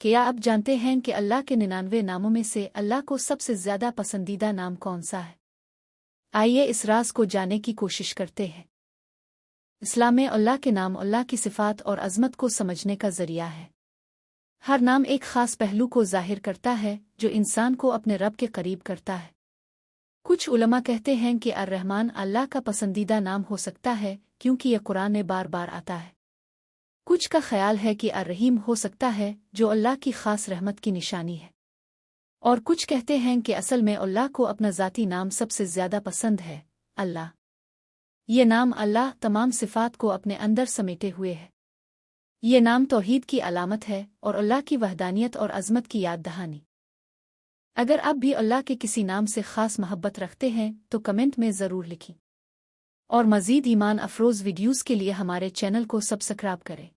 کیا آپ جانتے ہیں کہ اللہ کے 99 ناموں میں سے اللہ کو سب سے زیادہ پسندیدہ نام کون سا ہے؟ آئیے اس راز کو جاننے کی کوشش کرتے ہیں۔ اسلام میں اللہ کے نام اللہ کی صفات اور عظمت کو سمجھنے کا ذریعہ ہے۔ ہر نام ایک خاص پہلو کو ظاہر کرتا ہے جو انسان کو اپنے رب کے قریب کرتا ہے۔ کچھ علماء کہتے ہیں کہ الرحمن اللہ کا پسندیدہ نام ہو سکتا ہے کیونکہ یہ قرآن میں بار بار آتا ہے۔ کچھ کا خیال ہے کہ الرحیم ہو سکتا ہے جو اللہ کی خاص رحمت کی نشانی ہے، اور کچھ کہتے ہیں کہ اصل میں اللہ کو اپنا ذاتی نام سب سے زیادہ پسند ہے، اللہ۔ یہ نام اللہ تمام صفات کو اپنے اندر سمیٹے ہوئے ہے۔ یہ نام توحید کی علامت ہے اور اللہ کی وحدانیت اور عظمت کی یاد دہانی۔ اگر آپ بھی اللہ کے کسی نام سے خاص محبت رکھتے ہیں تو کمنٹ میں ضرور لکھیں، اور مزید ایمان افروز ویڈیوز کے لیے ہمارے چینل کو سبسکرائب کریں۔